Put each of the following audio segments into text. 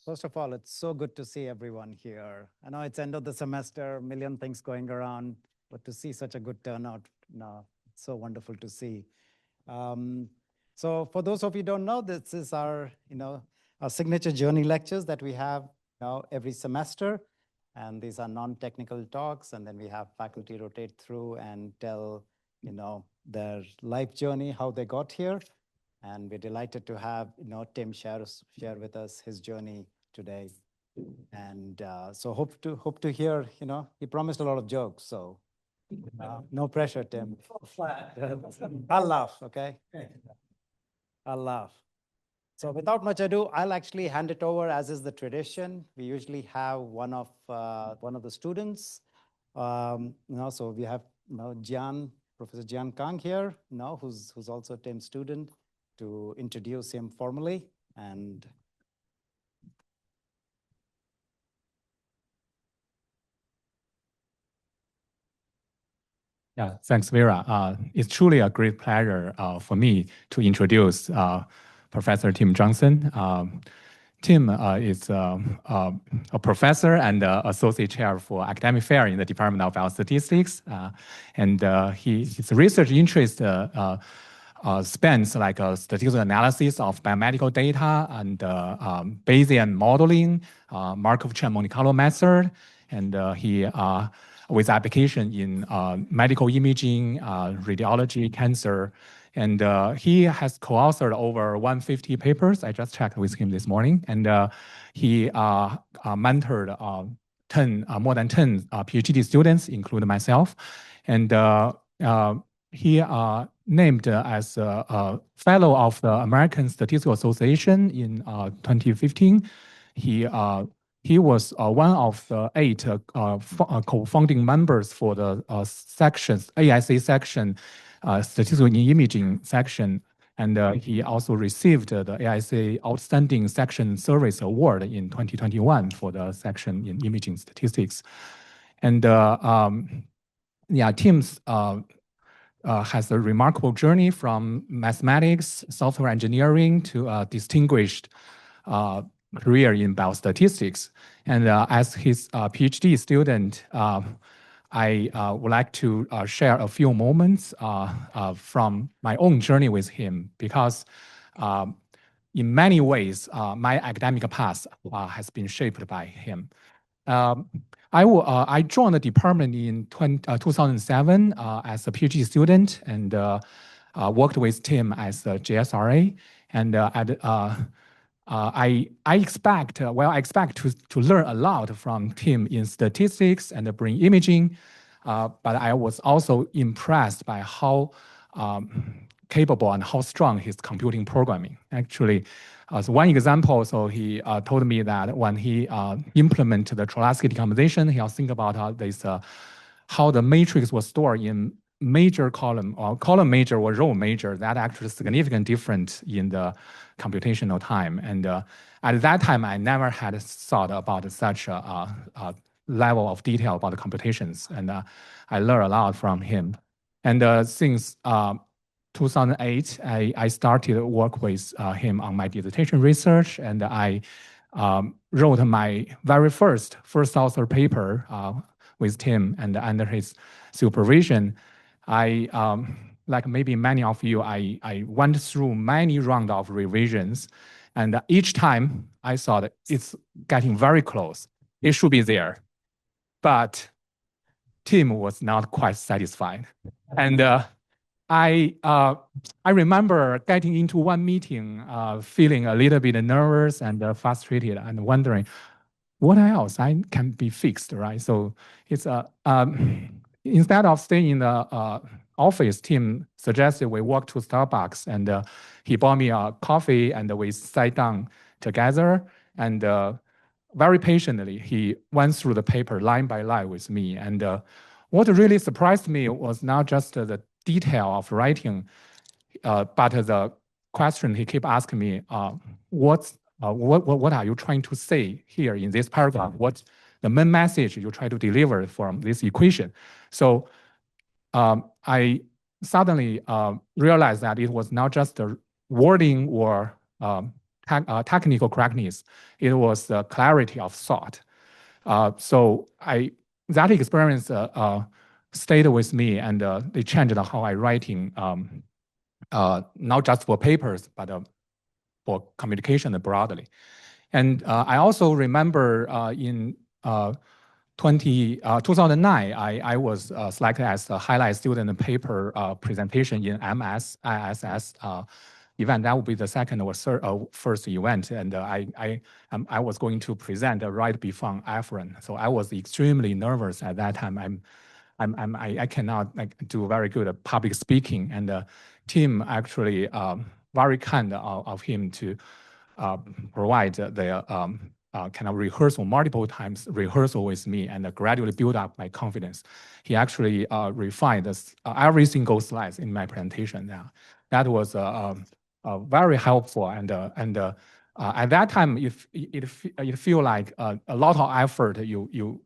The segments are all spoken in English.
First of all, it's so good to see everyone here. I know it's end of the semester, a million things going around, but to see such a good turnout, no, it's so wonderful to see. So for those of you who don't know, this is our, our signature journey lectures that we have every semester. And these are non-technical talks. And then we have faculty rotate through and tell, their life journey, how they got here. And we're delighted to have, Tim share with us his journey today. And so hope to hear, he promised a lot of jokes. So no pressure, Tim. I'll laugh, okay? I'll laugh. So without much ado, I'll actually hand it over, as is the tradition. We usually have one of the students. So we have Professor Jian Kang here, who's also a Tim's student, to introduce him formally. And yeah, thanks, Vera. It's truly a great pleasure for me to introduce Professor Tim Johnson. Tim is a professor and associate chair for academic affairs in the Department of Biostatistics. And his research interest spans like statistical analysis of biomedical data and Bayesian modeling, Markov chain Monte Carlo method, and he with application in medical imaging, radiology, cancer. And he has co-authored over 150 papers. I just checked with him this morning. And he mentored more than 10 PhD students, including myself. And he named as a fellow of the American Statistical Association in 2015. He was one of the 8 co-founding members for the AIC section, Statistical Imaging section. And he also received the AIC Outstanding Section Service Award in 2021 for the section in imaging statistics. And Tim's has a remarkable journey from mathematics, software engineering to a distinguished career in biostatistics. And as his PhD student, I would like to share a few moments from my own journey with him, because in many ways, my academic path has been shaped by him. I joined the department in 2007 as a PhD student and worked with Tim as a JSRA. And I expect to learn a lot from Tim in statistics and brain imaging, but I was also impressed by how capable and how strong his computing programming. Actually, as one example, so he told me that when he implemented the Cholesky decomposition, he also think about how the matrix was stored in major column, or column major or row major. That actually is significant difference in the computational time. And at that time, I never had thought about such a level of detail about the computations. And I learned a lot from him. And since 2008, I started to work with him on my dissertation research, and I wrote my very first author paper with Tim, and under his supervision, like maybe many of you, I went through many rounds of revisions, and each time I thought it's getting very close. It should be there, but Tim was not quite satisfied, and I remember getting into one meeting, feeling a little bit nervous and frustrated, and wondering what else can be fixed, right? So it's instead of staying in the office, Tim suggested we walk to Starbucks, and he bought me a coffee, and we sat down together, and very patiently he went through the paper line by line with me. And what really surprised me was not just the detail of writing, but the question he kept asking me: what are you trying to say here in this paragraph? What's the main message you try to deliver from this equation? So I suddenly realized that it was not just the wording or technical correctness. It was the clarity of thought. So that experience stayed with me, and they changed how I writing, not just for papers, but for communication broadly. And I also remember in 2009, I was selected as a highlight student paper presentation in MS ISS event. That would be the second or first event, and I was going to present right before Afrin. So I was extremely nervous at that time. I cannot do very good at public speaking, and Tim actually very kind of him to provide the kind of rehearsal, multiple times rehearsal with me, and gradually build up my confidence. He actually refined this, every single slide in my presentation. Now that was very helpful, and at that time, it feel like a lot of effort you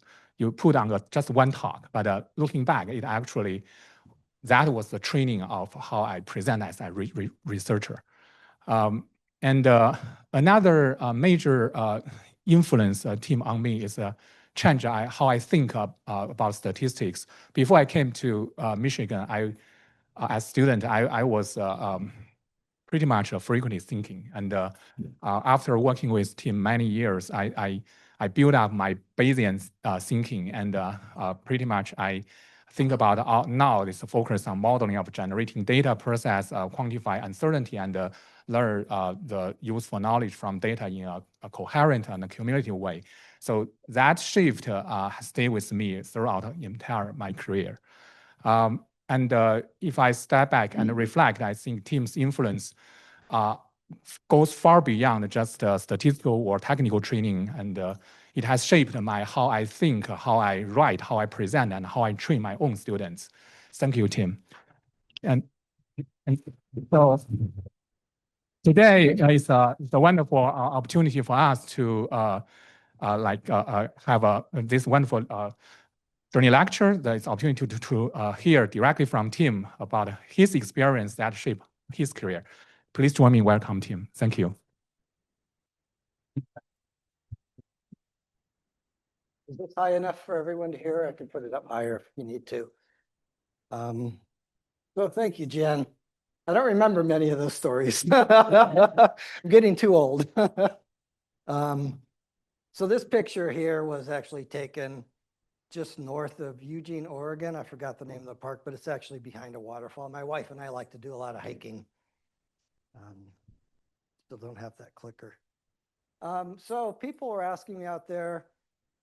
put on just one talk, but looking back, it actually that was the training of how I present as a researcher. And another major influence team on me is change how I think about statistics. Before I came to Michigan, as a student, I was pretty much frequently thinking. And after working with Tim many years, I built up my Bayesian thinking, and pretty much I think about now this focus on modeling of generating data, process, quantify uncertainty, and learn the useful knowledge from data in a coherent and a cumulative way. So that shift stayed with me throughout entire my career. And if I step back and reflect, I think Tim's influence goes far beyond just statistical or technical training, and it has shaped how I think, how I write, how I present, and how I train my own students. Thank you, Tim. And so today is a wonderful opportunity for us to have this wonderful journey lecture. There's opportunity to hear directly from Tim about his experience that shaped his career. Please join me in welcome Tim. Thank you. Is this high enough for everyone to hear? I can put it up higher if you need to. So thank you, Jen. I don't remember many of those stories. I'm getting too old. So this picture here was actually taken just north of Eugene, Oregon. I forgot the name of the park, but it's actually behind a waterfall. My wife and I like to do a lot of hiking. Still don't have that clicker. So people were asking me out there,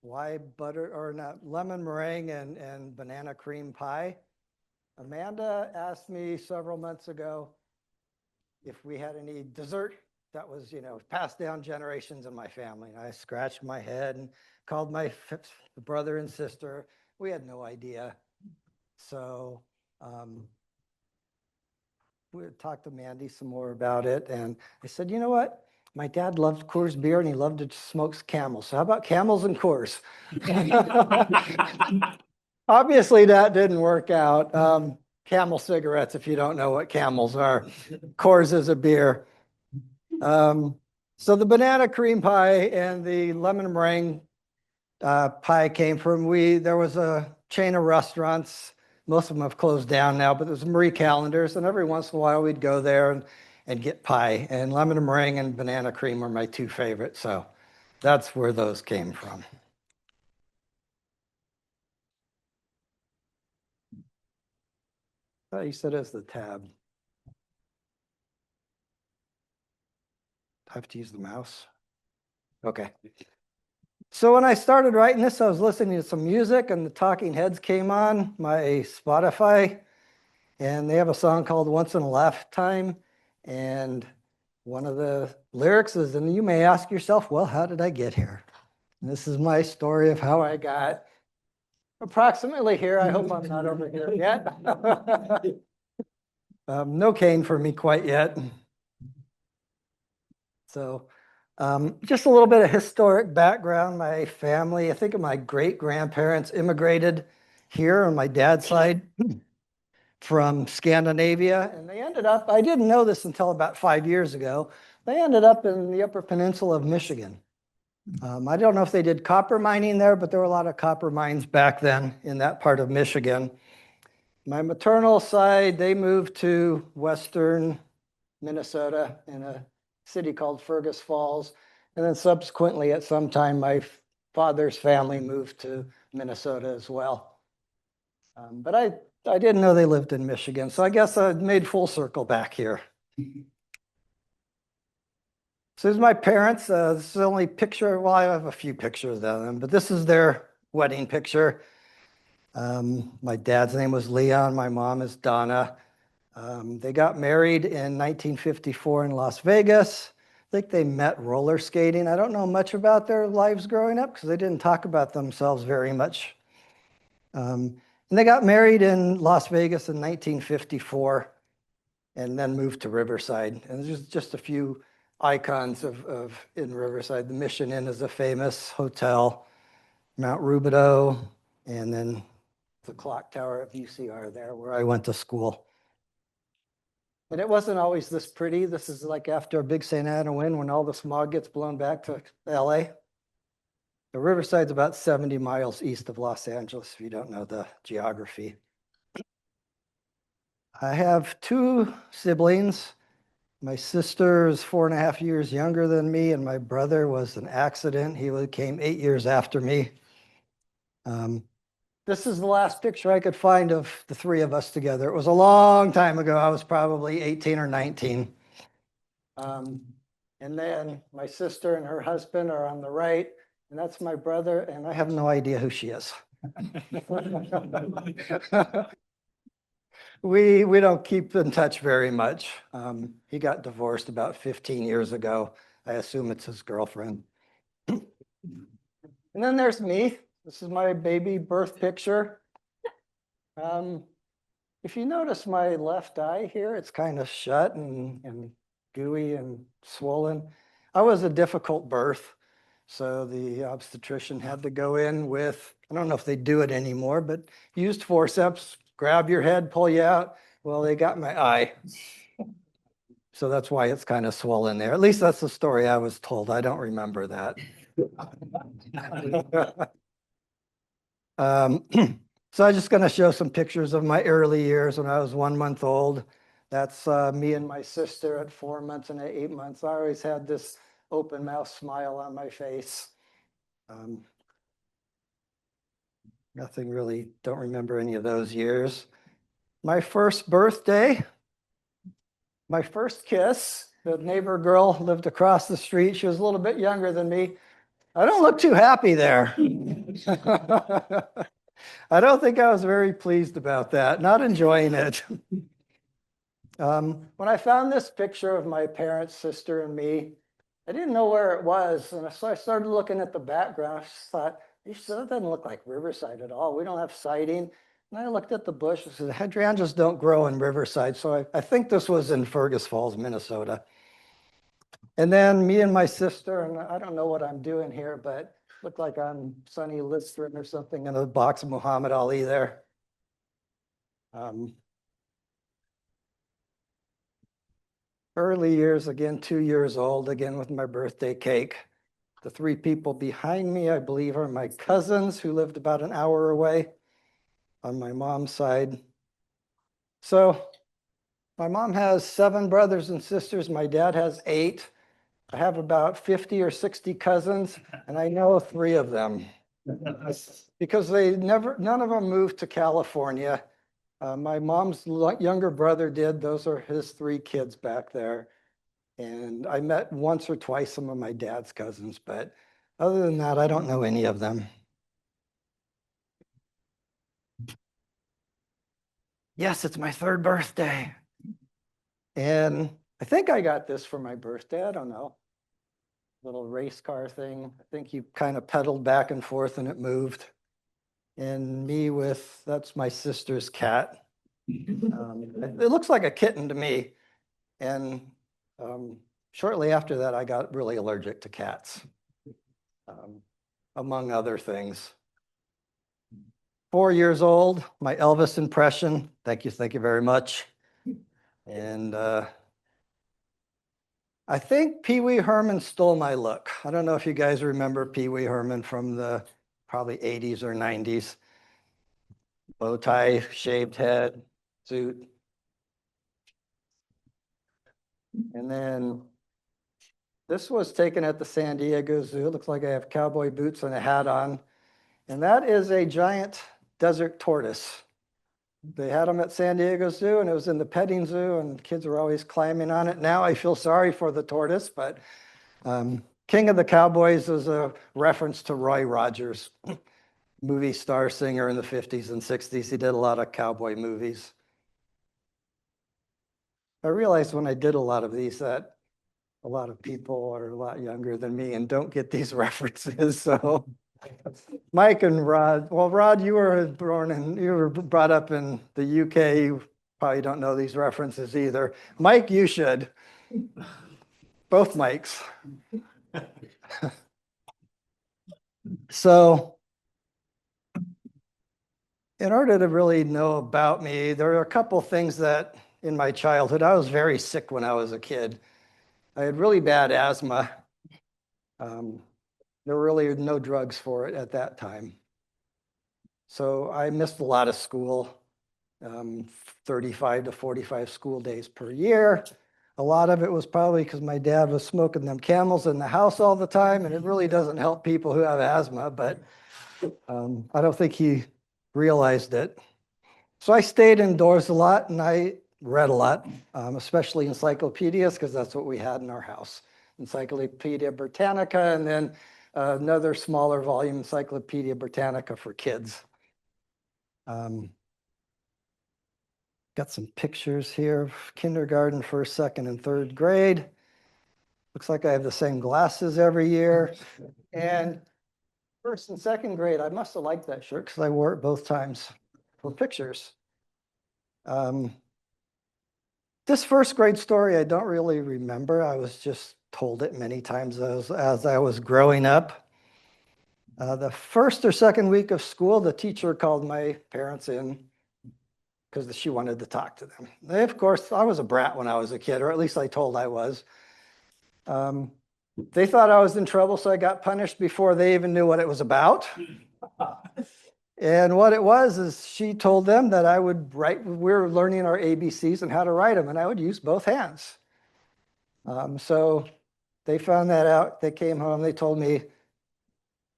why butter or not lemon meringue and banana cream pie? Amanda asked me several months ago if we had any dessert that was, passed down generations in my family. And I scratched my head and called my brother and sister. We had no idea. So we talked to Mandy some more about it. And I said, you know what? My dad loved Coors beer and he loved to smoke Camels. So how about Camels and Coors? Obviously, that didn't work out. Camel cigarettes, if you don't know what Camels are. Coors is a beer. So the banana cream pie and the lemon meringue pie came from, there was a chain of restaurants. Most of them have closed down now, but there's Marie Callender's, and every once in a while we'd go there and get pie. And lemon meringue and banana cream were my two favorites. So that's where those came from. Oh, you said it's the tab. I have to use the mouse. Okay. So when I started writing this, I was listening to some music and the Talking Heads came on my Spotify, and they have a song called Once in a Lifetime. And one of the lyrics is, and you may ask yourself, well, how did I get here? And this is my story of how I got approximately here. I hope I'm not over here yet. No cane for me quite yet. So just a little bit of historic background. My family, I think of my great-grandparents immigrated here on my dad's side from Scandinavia. And they ended up, I didn't know this until about 5 years ago, They ended up in the Upper Peninsula of Michigan. I don't know if they did copper mining there, but there were a lot of copper mines back then in that part of Michigan. My maternal side, they moved to western Minnesota in a city called Fergus Falls. And then subsequently, at some time, my father's family moved to Minnesota as well. But I didn't know they lived in Michigan, so I guess I made full circle back here. So this is my parents. This is the only picture. Well, I have a few pictures of them, but this is their wedding picture. My dad's name was Leon. My mom is Donna. They got married in 1954 in Las Vegas. I think they met roller skating. I don't know much about their lives growing up because they didn't talk about themselves very much. And they got married in Las Vegas in 1954 and then moved to Riverside. And there's just a few icons of in Riverside. The Mission Inn is a famous hotel, Mount Rubidoux, and then the clock tower at UCR there where I went to school. And it wasn't always this pretty. This is like after a big St. Anna wind when all the smog gets blown back to LA. The Riverside's about 70 miles east of Los Angeles, if you don't know the geography. I have two siblings. My sister is 4.5 years younger than me, and my brother was an accident. He came 8 years after me. This is the last picture I could find of the three of us together. It was a long time ago. I was probably 18 or 19. And then my sister and her husband are on the right, and that's my brother, and I have no idea who she is. We don't keep in touch very much. He got divorced about 15 years ago. I assume it's his girlfriend. And then there's me. This is my baby birth picture. If you notice my left eye here, it's kind of shut and gooey and swollen. I was a difficult birth, so the obstetrician had to go in with, I don't know if they do it anymore, but used forceps, grab your head, pull you out. Well, they got my eye. So that's why it's kind of swollen there. At least that's the story I was told. I don't remember that. So I'm just going to show some pictures of my early years when I was 1 month old. That's me and my sister at 4 months and at 8 months. I always had this open mouth smile on my face. Nothing really, don't remember any of those years. My first birthday, my first kiss, the neighbor girl lived across the street. She was a little bit younger than me. I don't look too happy there. I don't think I was very pleased about that, not enjoying it. When I found this picture of my parents, sister, and me, I didn't know where it was. And so I started looking at the background. I just thought, that doesn't look like Riverside at all. We don't have siding. And I looked at the bush and said, hydrangeas don't grow in Riverside. So I think this was in Fergus Falls, Minnesota. And then me and my sister, and I don't know what I'm doing here, but looked like I'm Sonny Liston or something in a box of Muhammad Ali there. Early years, again, 2 years old, again with my birthday cake. The three people behind me, I believe, are my cousins who lived about an hour away on my mom's side. So my mom has 7 brothers and sisters. My dad has 8. I have about 50 or 60 cousins, and I know 3 of them because none of them moved to California. My mom's younger brother did. Those are his 3 kids back there. And I met once or twice some of my dad's cousins, but other than that, I don't know any of them. Yes, it's my 3rd birthday. And I think I got this for my birthday. I don't know. Little race car thing. I think you kind of pedaled back and forth and it moved. And me that's my sister's cat. It looks like a kitten to me. And shortly after that, I got really allergic to cats, among other things. 4 years old, my Elvis impression. Thank you very much. And I think Pee Wee Herman stole my look. I don't know if you guys remember Pee Wee Herman from the probably 80s or 90s. Bow tie, shaved head, suit. And then this was taken at the San Diego Zoo. It looks like I have cowboy boots and a hat on. And that is a giant desert tortoise. They had them at San Diego Zoo, and it was in the petting zoo, and kids were always climbing on it. Now I feel sorry for the tortoise, but King of the Cowboys is a reference to Roy Rogers, movie star singer in the 50s and 60s. He did a lot of cowboy movies. I realized when I did a lot of these that a lot of people are a lot younger than me and don't get these references. So Mike and Rod, well, Rod, you were brought up in the UK. You probably don't know these references either. Mike, you should. Both Mikes. So in order to really know about me, there are a couple things that in my childhood, I was very sick when I was a kid. I had really bad asthma. There were really no drugs for it at that time. So I missed a lot of school, 35 to 45 school days per year. A lot of it was probably because my dad was smoking them Camels in the house all the time, and it really doesn't help people who have asthma, but I don't think he realized it. So I stayed indoors a lot, and I read a lot, especially encyclopedias, because that's what we had in our house. Encyclopedia Britannica, and then another smaller volume, Encyclopedia Britannica for kids. Got some pictures here of kindergarten, first, second, and third grade. Looks like I have the same glasses every year. And first and second grade, I must have liked that shirt because I wore it both times for pictures. This first grade story, I don't really remember. I was just told it many times as I was growing up. The first or second week of school, the teacher called my parents in because she wanted to talk to them. They, of course, I was a brat when I was a kid, or at least I told I was. They thought I was in trouble, so I got punished before they even knew what it was about. And what it was is she told them that I would write, we were learning our ABCs and how to write them, and I would use both hands. So they found that out. They came home, they told me,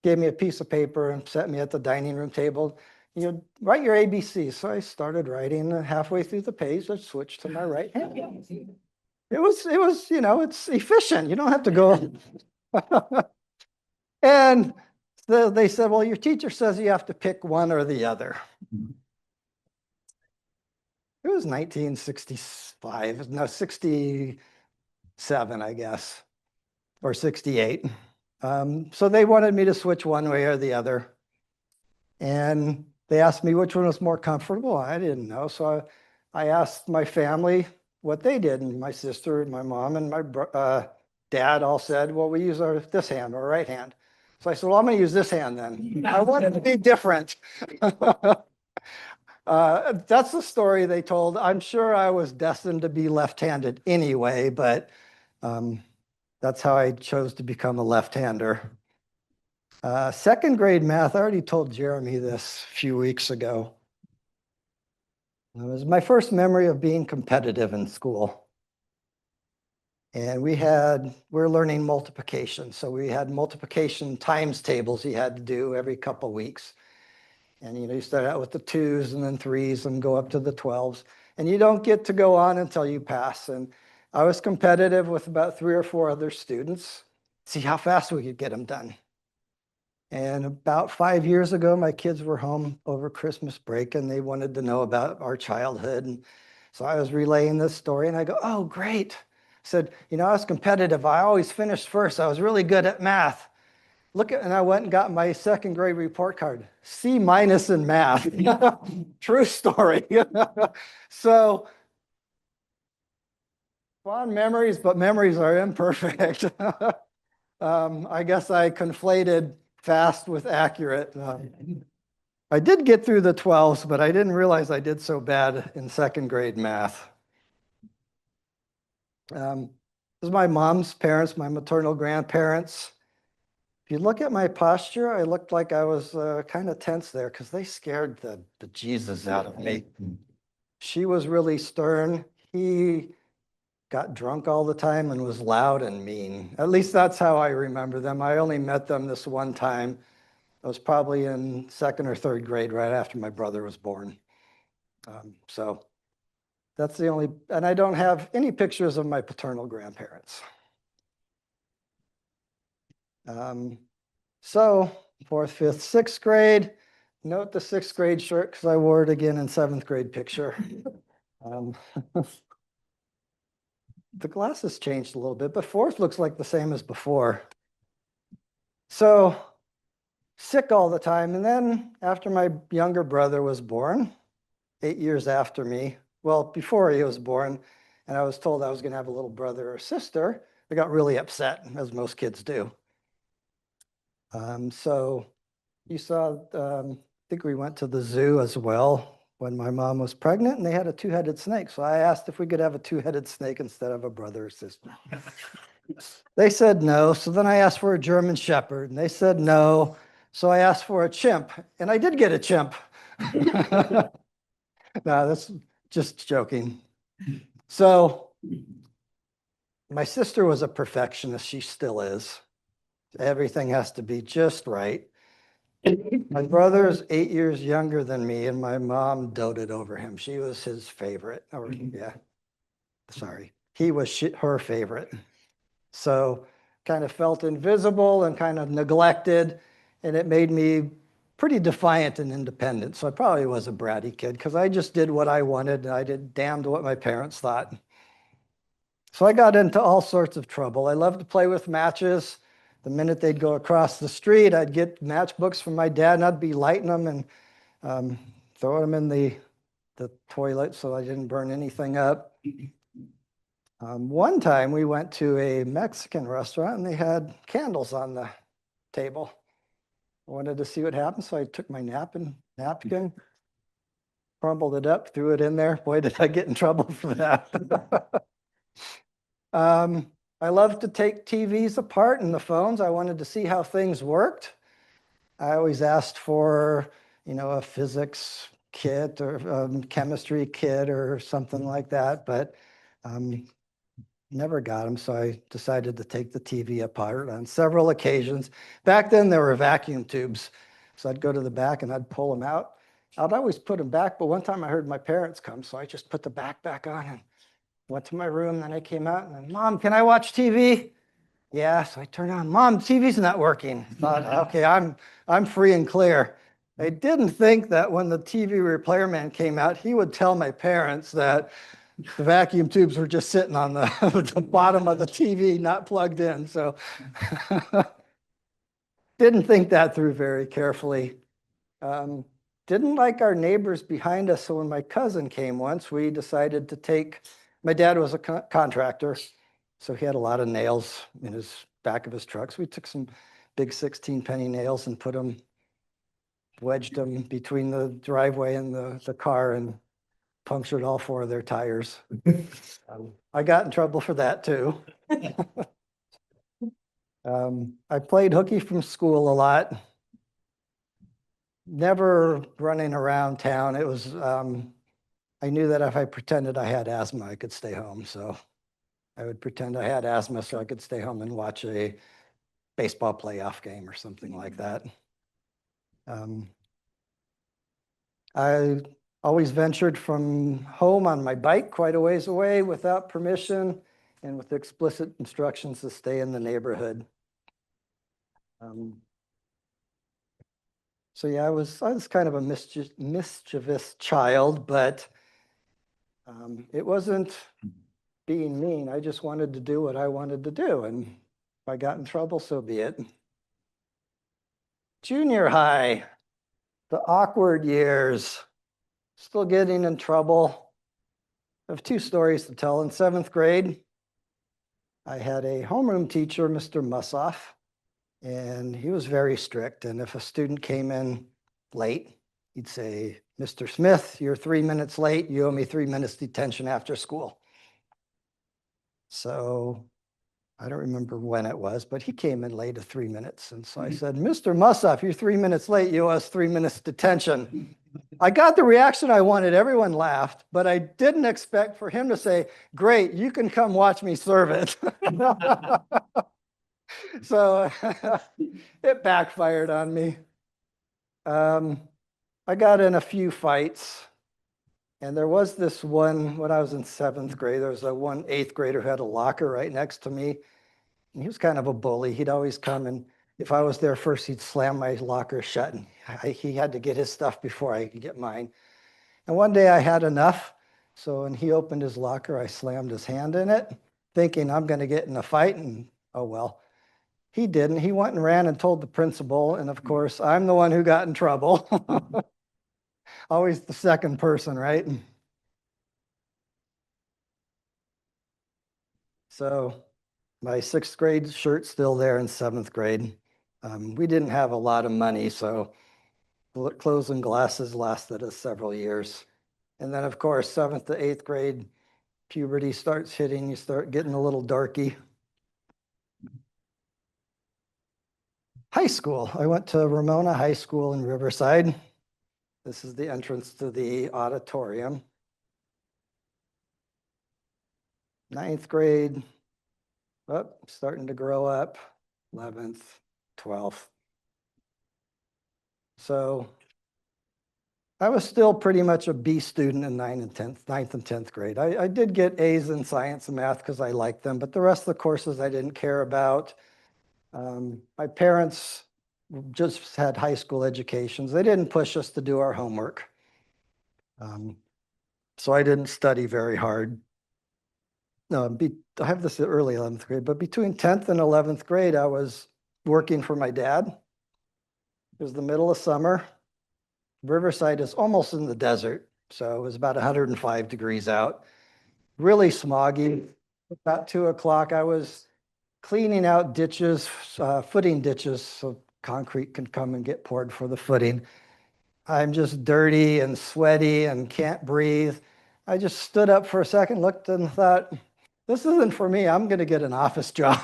gave me a piece of paper and set me at the dining room table. You know, write your ABCs. So I started writing, halfway through the page, I switched to my right hand. It was, you know, it's efficient. You don't have to go. And so they said, well, your teacher says you have to pick one or the other. It was 1965, no, 67, I guess, or 68. So they wanted me to switch one way or the other. And they asked me which one was more comfortable. I didn't know. So I asked my family what they did. And my sister, and my mom, and my dad all said, well, we use this hand, or right hand. So I said, well, I'm going to use this hand then. I want it to be different. That's the story they told. I'm sure I was destined to be left-handed anyway, but that's how I chose to become a left-hander. Second grade math, I already told Jeremy this a few weeks ago. It was my first memory of being competitive in school. And we were learning multiplication. So we had multiplication times tables you had to do every couple weeks. And you start out with the 2s and then 3s and go up to the 12s. And you don't get to go on until you pass. And I was competitive with about 3 or 4 other students, see how fast we could get them done. And about 5 years ago, my kids were home over Christmas break and they wanted to know about our childhood. And so I was relaying this story and I go, oh, great. I said, I was competitive. I always finished first. I was really good at math. And I went and got my second grade report card, C- in math. True story. So fond memories, but memories are imperfect. I guess I conflated fast with accurate. I did get through the 12s, but I didn't realize I did so bad in second grade math. This is my mom's parents, my maternal grandparents. If you look at my posture, I looked like I was kind of tense there because they scared the Jesus out of me. She was really stern. He got drunk all the time and was loud and mean. At least that's how I remember them. I only met them this one time. I was probably in second or third grade right after my brother was born. So that's the only, and I don't have any pictures of my paternal grandparents. So fourth, fifth, sixth grade, note the sixth grade shirt because I wore it again in seventh grade picture. The glasses changed a little bit, but fourth looks like the same as before. So sick all the time. And then after my younger brother was born, 8 years after me, well, before he was born, and I was told I was going to have a little brother or sister, I got really upset, as most kids do. So you saw, I think we went to the zoo as well when my mom was pregnant, and they had a two-headed snake. So I asked if we could have a two-headed snake instead of a brother or sister. They said no. So then I asked for a German Shepherd, and they said no. So I asked for a chimp, and I did get a chimp. No, that's just joking. So my sister was a perfectionist. She still is. Everything has to be just right. My brother is 8 years younger than me, and my mom doted over him. She was his favorite. Or, yeah, sorry. He was her favorite. So kind of felt invisible and kind of neglected, and it made me pretty defiant and independent. So I probably was a bratty kid because I just did what I wanted, and I did damned what my parents thought. So I got into all sorts of trouble. I loved to play with matches. The minute they'd go across the street, I'd get matchbooks from my dad, and I'd be lighting them and throwing them in the toilet so I didn't burn anything up. One time we went to a Mexican restaurant, and they had candles on the table. I wanted to see what happened, so I took my napkin, crumbled it up, threw it in there. Boy, did I get in trouble for that. I love to take TVs apart and the phones. I wanted to see how things worked. I always asked for, a physics kit or chemistry kit or something like that, but never got them. So I decided to take the TV apart on several occasions. Back then there were vacuum tubes. So I'd go to the back and I'd pull them out. I'd always put them back, but one time I heard my parents come, so I just put the back on and went to my room. Then I came out and then, Mom, can I watch TV? Yeah, so I turned on, Mom, TV's not working. Thought, okay, I'm free and clear. I didn't think that when the TV repairman came out, he would tell my parents that the vacuum tubes were just sitting on the, the bottom of the TV, not plugged in. So didn't think that through very carefully. Didn't like our neighbors behind us. So when my cousin came once, we decided to take, my dad was a contractor, so he had a lot of nails in his back of his truck. So we took some big 16-penny nails and wedged them between the driveway and the car and punctured all 4 of their tires. I got in trouble for that too. I played hooky from school a lot. Never running around town. It was, I knew that if I pretended I had asthma, I could stay home. So I would pretend I had asthma so I could stay home and watch a baseball playoff game or something like that. I always ventured from home on my bike quite a ways away without permission and with explicit instructions to stay in the neighborhood. So yeah, I was kind of a mischievous child, but it wasn't being mean. I just wanted to do what I wanted to do, and if I got in trouble, so be it. Junior high, the awkward years, still getting in trouble. I have 2 stories to tell. In 7th grade, I had a homeroom teacher, Mr. Mussoff, and he was very strict. And if a student came in late, he'd say, Mr. Smith, you're 3 minutes late. You owe me 3 minutes detention after school. So I don't remember when it was, but he came in late of 3 minutes. And so I said, Mr. Mussoff, you're 3 minutes late. You owe us 3 minutes detention. I got the reaction I wanted. Everyone laughed, but I didn't expect for him to say, great, you can come watch me serve it. So it backfired on me. I got in a few fights. And there was this one, when I was in 7th grade, there was one 8th grader who had a locker right next to me. And he was kind of a bully. He'd always come, and if I was there first, he'd slam my locker shut. And he had to get his stuff before I could get mine. And one day I had enough. So when he opened his locker, I slammed his hand in it, thinking I'm going to get in a fight. And oh, well, he didn't. He went and ran and told the principal. And of course, I'm the one who got in trouble. Always the second person, right? So my 6th grade shirt's still there in 7th grade. We didn't have a lot of money, so clothes and glasses lasted us several years. And then, of course, 7th to 8th grade, puberty starts hitting. You start getting a little darky. High school. I went to Ramona High School in Riverside. This is the entrance to the auditorium. 9th grade, starting to grow up. 11th, 12th. So I was still pretty much a B student in 9th and 10th grade. I did get A's in science and math because I liked them, but the rest of the courses I didn't care about. My parents just had high school educations. They didn't push us to do our homework. So I didn't study very hard. No, I have this at early 11th grade, but between 10th and 11th grade, I was working for my dad. It was the middle of summer. Riverside is almost in the desert, so it was about 105 degrees out. Really smoggy. About 2 o'clock, I was cleaning out ditches, footing ditches, so concrete can come and get poured for the footing. I'm just dirty and sweaty and can't breathe. I just stood up for a second, looked and thought, this isn't for me. I'm going to get an office job.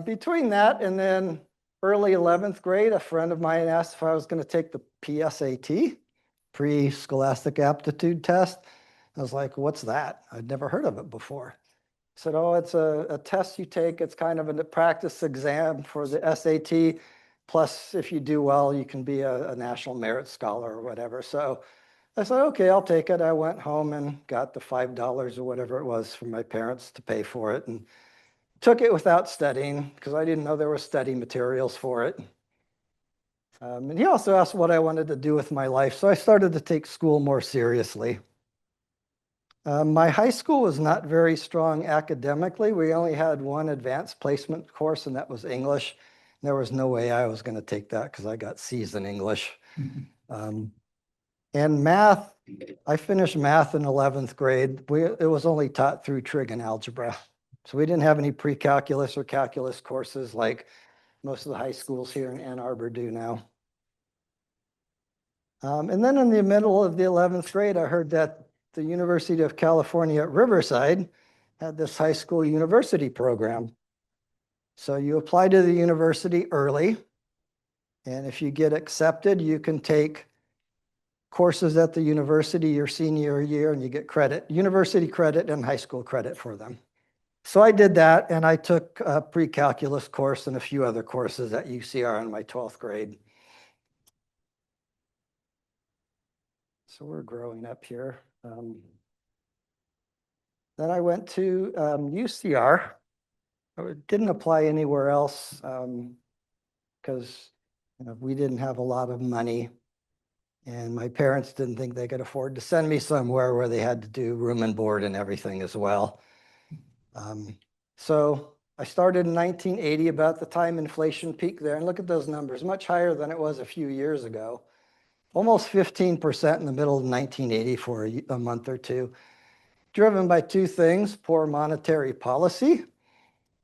Between that and then early 11th grade, a friend of mine asked if I was going to take the PSAT, pre-scholastic aptitude test. I was like, what's that? I'd never heard of it before. I said, oh, it's a test you take. It's kind of a practice exam for the SAT. Plus, if you do well, you can be a National Merit Scholar or whatever. So I said, okay, I'll take it. I went home and got the $5 or whatever it was from my parents to pay for it, and took it without studying because I didn't know there were study materials for it. And he also asked what I wanted to do with my life, so I started to take school more seriously. My high school was not very strong academically. We only had one advanced placement course, and that was English. There was no way I was going to take that because I got C's in English. And math, I finished math in 11th grade. It was only taught through trig and algebra. So we didn't have any pre-calculus or calculus courses like most of the high schools here in Ann Arbor do now. And then in the middle of the 11th grade, I heard that the University of California at Riverside had this high school university program. So you apply to the university early, and if you get accepted, you can take courses at the university your senior year, and you get credit, university credit and high school credit for them. So I did that, and I took a pre-calculus course and a few other courses at UCR in my 12th grade. So we're growing up here. Then I went to UCR. I didn't apply anywhere else because we didn't have a lot of money. And my parents didn't think they could afford to send me somewhere where they had to do room and board and everything as well. So I started in 1980, about the time inflation peaked there. And look at those numbers, much higher than it was a few years ago. Almost 15% in the middle of 1980 for a month or two. Driven by two things: poor monetary policy,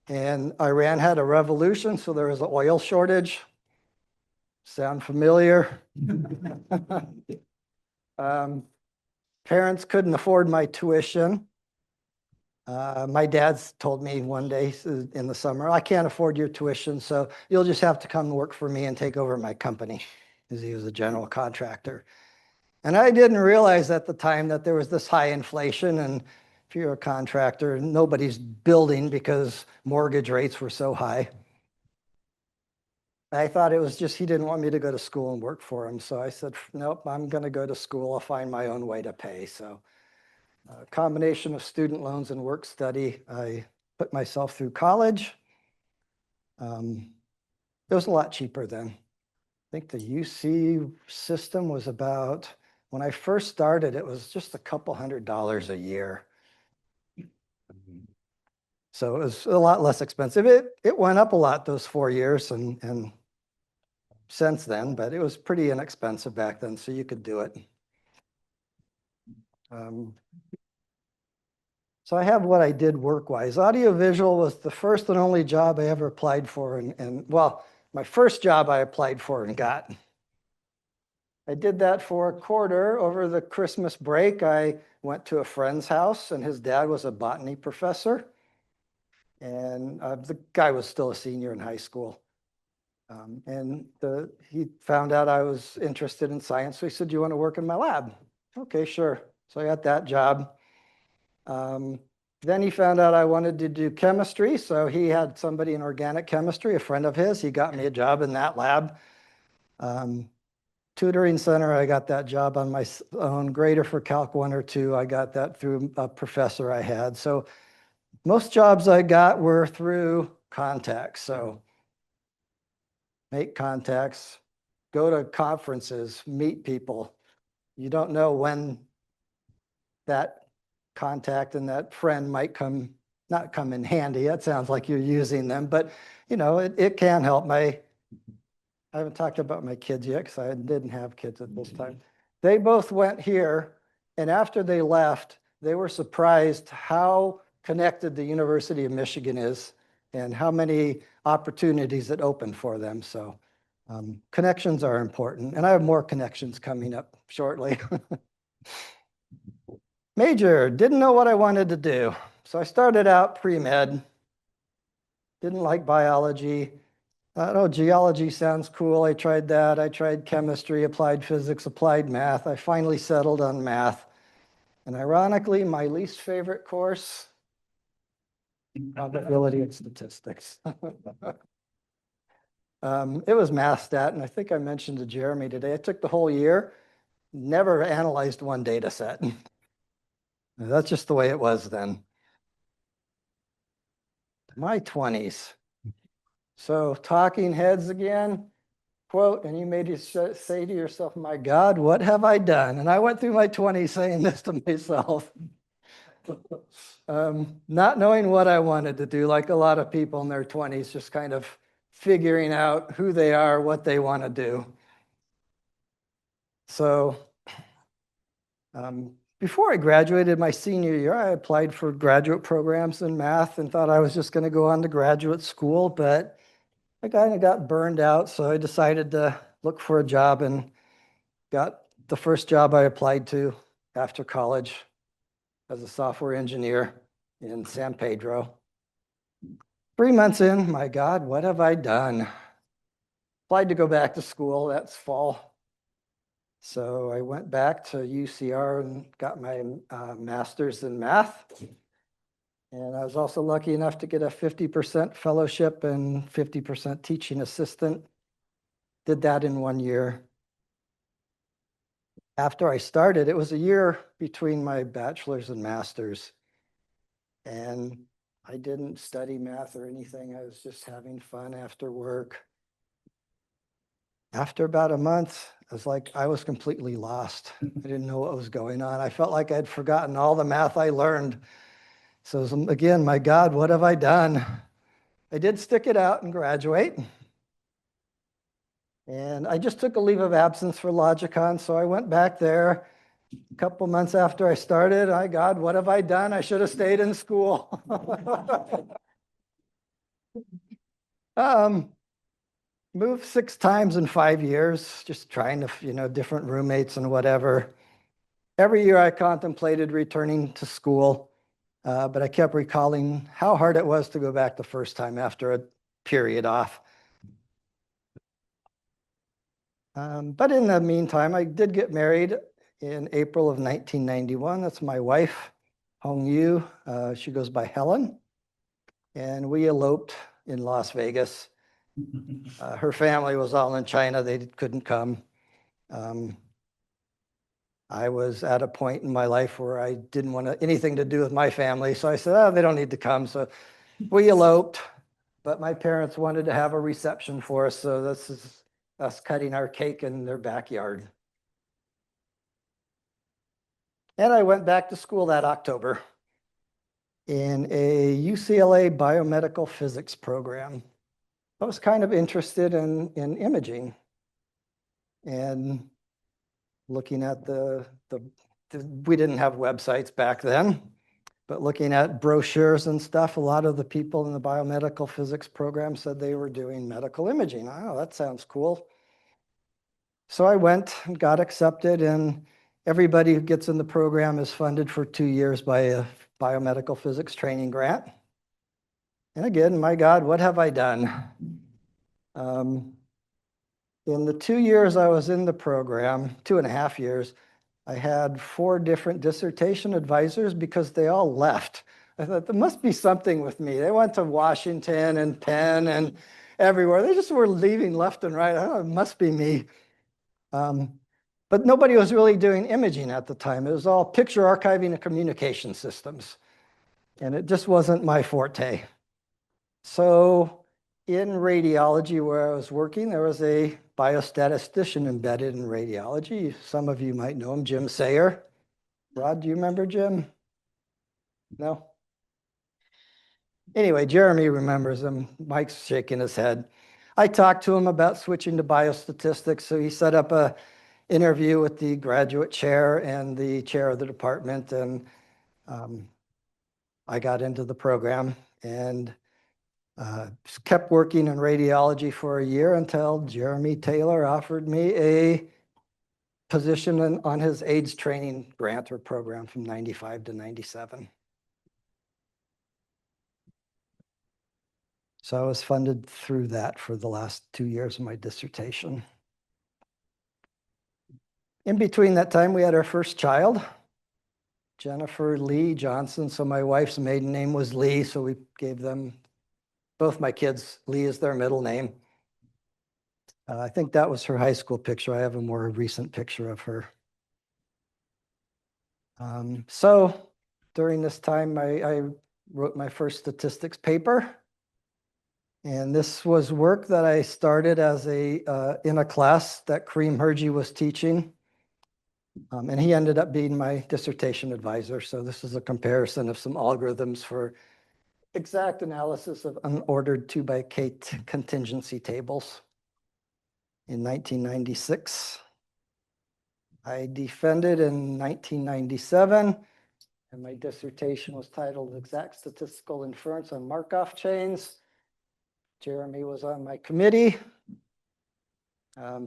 and Iran had a revolution, so there was an oil shortage. Sound familiar? Parents couldn't afford my tuition. My dad's told me one day in the summer, I can't afford your tuition, so you'll just have to come work for me and take over my company, because he was a general contractor. And I didn't realize at the time that there was this high inflation, and if you're a contractor, nobody's building because mortgage rates were so high. I thought it was just he didn't want me to go to school and work for him. So I said, nope, I'm going to go to school. I'll find my own way to pay. So a combination of student loans and work study, I put myself through college. It was a lot cheaper then. I think the UC system was about, when I first started, it was just a couple $100 a year. So it was a lot less expensive. It went up a lot those 4 years and since then, but it was pretty inexpensive back then, so you could do it. So I have what I did work-wise. Audiovisual was the first and only job I ever applied for, and well, my first job I applied for and got. I did that for a quarter over the Christmas break. I went to a friend's house, and his dad was a botany professor, and the guy was still a senior in high school. He found out I was interested in science, so he said, "Do you want to work in my lab?" Okay, sure. So I got that job. Then he found out I wanted to do chemistry, so he had somebody in organic chemistry, a friend of his. He got me a job in that lab. Tutoring center, I got that job on my own. Grader for Calc 1 or 2, I got that through a professor I had. So most jobs I got were through contacts. So make contacts, go to conferences, meet people. You don't know when that contact and that friend might not come in handy. That sounds like you're using them, but you know, it can help. I haven't talked about my kids yet because I didn't have kids at this time. They both went here, and after they left, they were surprised how connected the University of Michigan is and how many opportunities it opened for them. So connections are important, and I have more connections coming up shortly. Major, didn't know what I wanted to do. So I started out pre-med, didn't like biology. Oh, geology sounds cool. I tried that. I tried chemistry, applied physics, applied math. I finally settled on math. And ironically, my least favorite course, probability and statistics. It was math stat, and I think I mentioned to Jeremy today, I took the whole year, never analyzed one data set. That's just the way it was then. My 20s. So talking heads again, quote, and you may say to yourself, my God, what have I done? And I went through my 20s saying this to myself. Not knowing what I wanted to do, like a lot of people in their 20s, just kind of figuring out who they are, what they want to do. So before I graduated my senior year, I applied for graduate programs in math and thought I was just going to go on to graduate school, but I kind of got burned out, so I decided to look for a job and got the first job I applied to after college as a software engineer in San Pedro. 3 months in, my God, what have I done? Applied to go back to school, that's fall. So I went back to UCR and got my master's in math. And I was also lucky enough to get a 50% fellowship and 50% teaching assistant. Did that in 1 year. After I started, it was a year between my bachelor's and master's. And I didn't study math or anything. I was just having fun after work. After about a month, it was like I was completely lost. I didn't know what was going on. I felt like I'd forgotten all the math I learned. So again, my God, what have I done? I did stick it out and graduate. And I just took a leave of absence for Logicon, so I went back there. A couple months after I started, God, what have I done? I should have stayed in school. Moved 6 times in 5 years, just trying to, different roommates and whatever. Every year I contemplated returning to school. but I kept recalling how hard it was to go back the first time after a period off. But in the meantime, I did get married in April of 1991. That's my wife, Hong Yu. She goes by Helen. And we eloped in Las Vegas. Her family was all in China. They couldn't come. I was at a point in my life where I didn't want anything to do with my family. So I said, oh, they don't need to come. So we eloped. But my parents wanted to have a reception for us. So this is us cutting our cake in their backyard. And I went back to school that October in a UCLA biomedical physics program. I was kind of interested in imaging and looking at we didn't have websites back then, but looking at brochures and stuff, a lot of the people in the biomedical physics program said they were doing medical imaging. Oh, that sounds cool. So I went and got accepted, and everybody who gets in the program is funded for 2 years by a biomedical physics training grant. And again, my God, what have I done? In the 2 years I was in the program, 2.5 years, I had 4 different dissertation advisors because they all left. I thought there must be something with me. They went to Washington and Penn and everywhere. They just were leaving left and right. I thought it must be me. But nobody was really doing imaging at the time. It was all picture archiving and communication systems. And it just wasn't my forte. So in radiology where I was working, there was a biostatistician embedded in radiology. Some of you might know him, Jim Sayer. Rod, do you remember Jim? No? Anyway, Jeremy remembers him. Mike's shaking his head. I talked to him about switching to biostatistics, so he set up a interview with the graduate chair and the chair of the department, and I got into the program and kept working in radiology for a year until Jeremy Taylor offered me a position on his AIDS training grant or program from 95 to 97. So I was funded through that for the last 2 years of my dissertation. In between that time, we had our first child, Jennifer Lee Johnson. So my wife's maiden name was Lee, so we gave them, both my kids, Lee is their middle name. I think that was her high school picture. I have a more recent picture of her. So during this time, I wrote my first statistics paper. And this was work that I started as in a class that Kareem Herji was teaching. And he ended up being my dissertation advisor. So this is a comparison of some algorithms for exact analysis of unordered 2x-K contingency tables in 1996. I defended in 1997, and my dissertation was titled Exact Statistical Inference on Markov Chains. Jeremy was on my committee.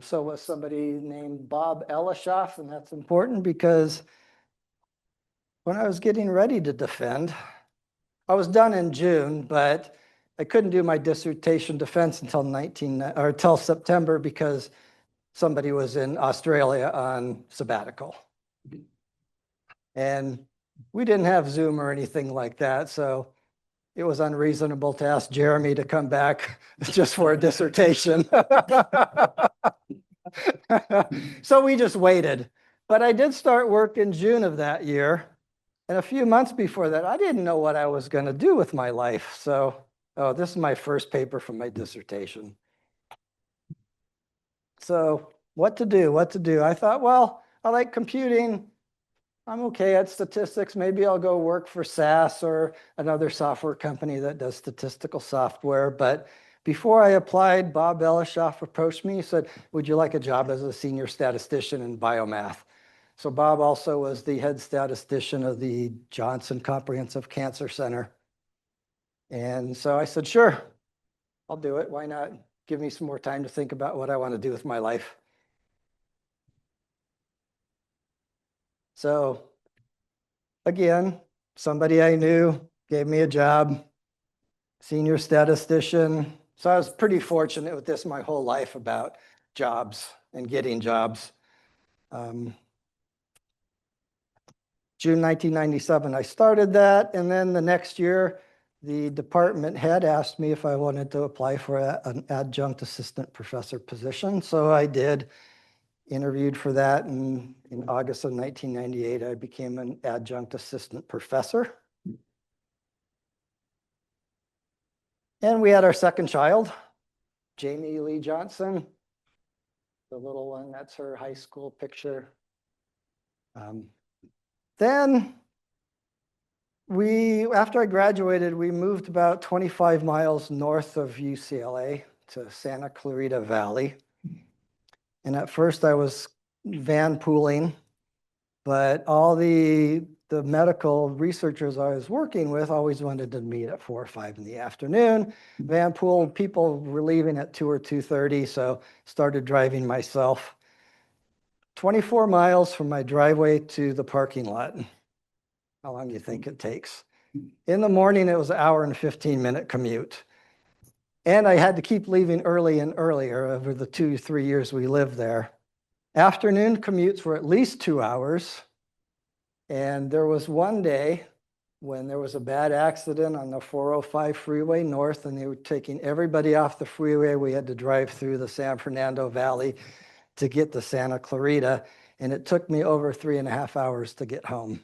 So was somebody named Bob Elishoff, and that's important because when I was getting ready to defend, I was done in June, but I couldn't do my dissertation defense until September because somebody was in Australia on sabbatical. And we didn't have Zoom or anything like that, so it was unreasonable to ask Jeremy to come back just for a dissertation. So we just waited. But I did start work in June of that year. And a few months before that, I didn't know what I was going to do with my life. So, this is my first paper from my dissertation. So what to do? I thought, well, I like computing. I'm okay at statistics. Maybe I'll go work for SAS or another software company that does statistical software. But before I applied, Bob Elishoff approached me. He said, would you like a job as a senior statistician in biomath? So Bob also was the head statistician of the Johnson Comprehensive Cancer Center. And so I said, sure, I'll do it. Why not? Give me some more time to think about what I want to do with my life. So again, somebody I knew gave me a job, senior statistician. So I was pretty fortunate with this my whole life about jobs and getting jobs. June 1997, I started that. And then the next year, the department head asked me if I wanted to apply for an adjunct assistant professor position. So I did, interviewed for that. And in August of 1998, I became an adjunct assistant professor. And we had our second child, Jamie Lee Johnson, the little one, that's her high school picture. Then after I graduated, we moved about 25 miles north of UCLA to Santa Clarita Valley. And at first I was van pooling, but all the medical researchers I was working with always wanted to meet at 4 or 5 in the afternoon. Van pool people were leaving at 2 or 2:30, so started driving myself 24 miles from my driveway to the parking lot. How long do you think it takes? In the morning, it was an hour and 15-minute commute. And I had to keep leaving early and earlier over the 2-3 years we lived there. Afternoon commutes were at least 2 hours. And there was one day when there was a bad accident on the 405 freeway north, and they were taking everybody off the freeway. We had to drive through the San Fernando Valley to get to Santa Clarita. And it took me over 3.5 hours to get home.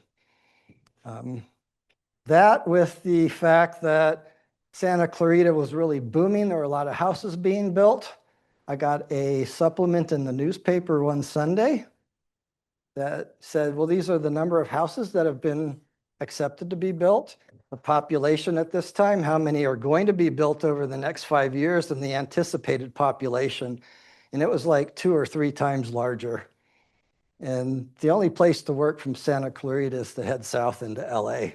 That with the fact that Santa Clarita was really booming, there were a lot of houses being built. I got a supplement in the newspaper one Sunday that said, well, these are the number of houses that have been accepted to be built, the population at this time, how many are going to be built over the next 5 years, and the anticipated population. And it was like 2 or 3 times larger. And the only place to work from Santa Clarita is to head south into LA.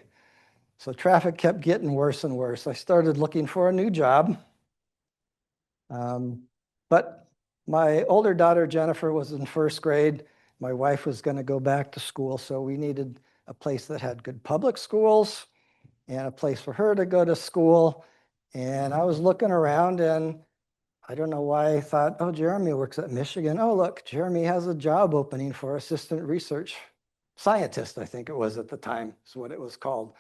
So traffic kept getting worse and worse. I started looking for a new job. But my older daughter, Jennifer, was in 1st grade. My wife was going to go back to school. So we needed a place that had good public schools and a place for her to go to school. And I was looking around, and I don't know why I thought, oh, Jeremy works at Michigan. Oh, look, Jeremy has a job opening for assistant research scientist, I think it was at the time, is what it was called.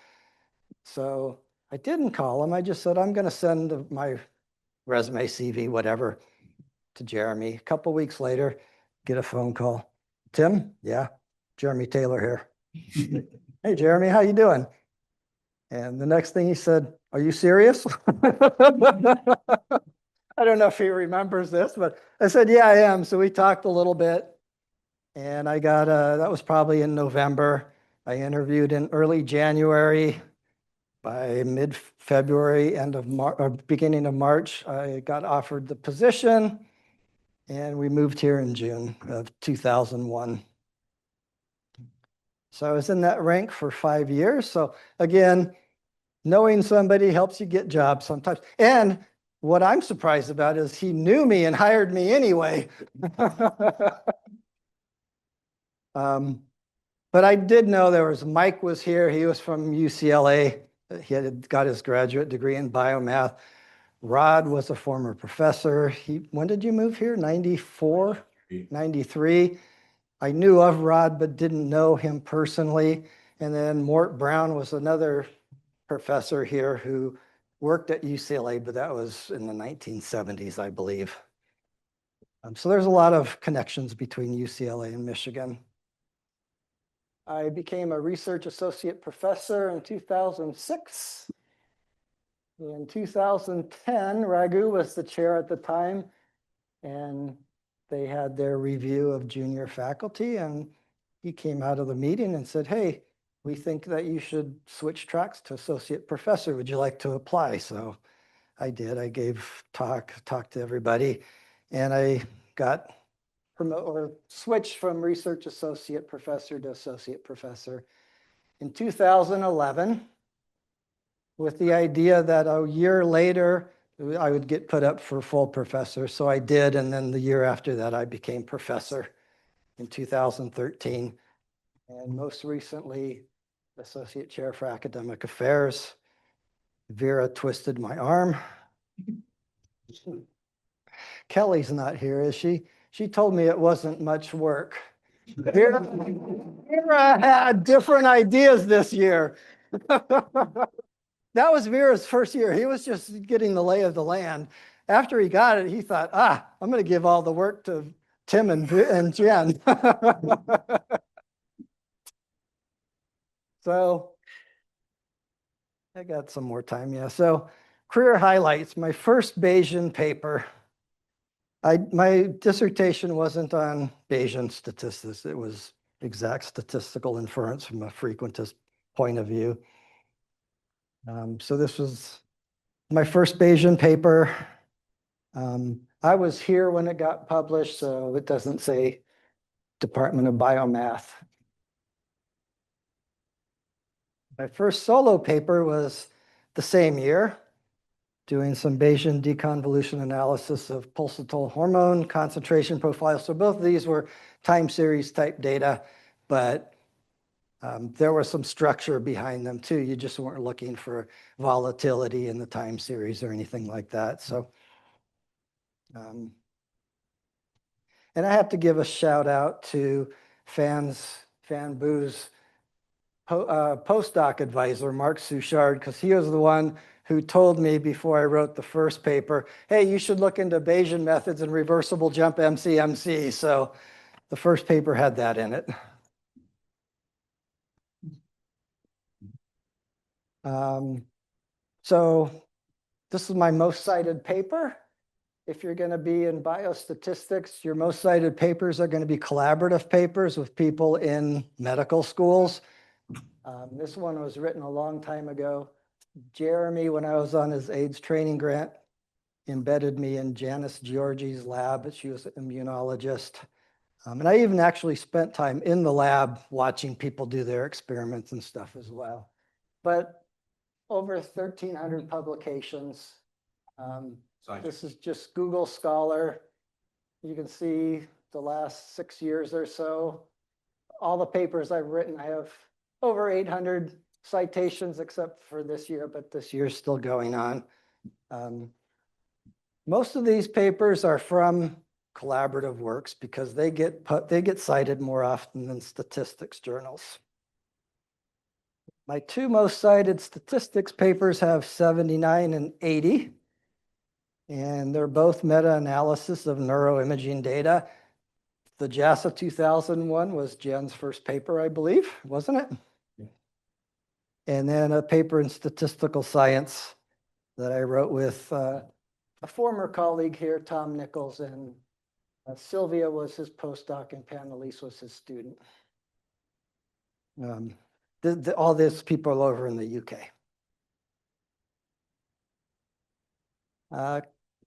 So I didn't call him. I just said, I'm going to send my resume, CV, whatever, to Jeremy. A couple weeks later, get a phone call. Tim? Yeah, Jeremy Taylor here. Hey, Jeremy, how you doing? And the next thing he said, are you serious? I don't know if he remembers this, but I said, yeah, I am. So we talked a little bit, and I got, that was probably in November. I interviewed in early January. By mid-February, end of March, or beginning of March, I got offered the position, and we moved here in June of 2001. So I was in that rank for 5 years. So again, knowing somebody helps you get jobs sometimes. And what I'm surprised about is he knew me and hired me anyway. But I did know Mike was here. He was from UCLA. He had got his graduate degree in biomath. Rod was a former professor. When did you move here? 94? 93. I knew of Rod, but didn't know him personally. And then Mort Brown was another professor here who worked at UCLA, but that was in the 1970s, I believe. So there's a lot of connections between UCLA and Michigan. I became a research associate professor in 2006. In 2010, Raghu was the chair at the time, and they had their review of junior faculty, and he came out of the meeting and said, hey, we think that you should switch tracks to associate professor. Would you like to apply? So I did. I gave talked to everybody, and I got switched from research associate professor to associate professor in 2011 with the idea that a year later I would get put up for full professor. So I did, and then the year after that I became professor in 2013. And most recently Associate Chair for Academic Affairs. Vera twisted my arm. Kelly's not here, is she? She told me it wasn't much work. Vera had different ideas this year. That was Vera's first year. He was just getting the lay of the land. After he got it, he thought, I'm going to give all the work to Tim and Jen. So I got some more time, yeah. So career highlights, my first Bayesian paper. My dissertation wasn't on Bayesian statistics. It was exact statistical inference from a frequentist point of view. So this was my first Bayesian paper. I was here when it got published, so it doesn't say Department of Biomath. My first solo paper was the same year, doing some Bayesian deconvolution analysis of pulsatile hormone concentration profiles. So both of these were time series type data, but there was some structure behind them too. You just weren't looking for volatility in the time series or anything like that. So, and I have to give a shout out to FanBoo's postdoc advisor, Mark Souchard, because he was the one who told me before I wrote the first paper, hey, you should look into Bayesian methods and reversible jump MCMC. So the first paper had that in it. So this is my most cited paper. If you're going to be in biostatistics, your most cited papers are going to be collaborative papers with people in medical schools. This one was written a long time ago. Jeremy, when I was on his AIDS training grant, embedded me in Janice Georgi's lab. She was an immunologist. And I even actually spent time in the lab watching people do their experiments and stuff as well. But over 1,300 publications. This is just Google Scholar. You can see the last 6 years or so. All the papers I've written, I have over 800 citations except for this year, but this year's still going on. Most of these papers are from collaborative works because they get cited more often than statistics journals. My two most cited statistics papers have 79 and 80, and they're both meta-analysis of neuroimaging data. The JASA 2001 was Jen's first paper, I believe, wasn't it? Yeah. And then a paper in statistical science that I wrote with a former colleague here, Tom Nichols, and Sylvia was his postdoc and Panelise was his student. All these people are over in the UK.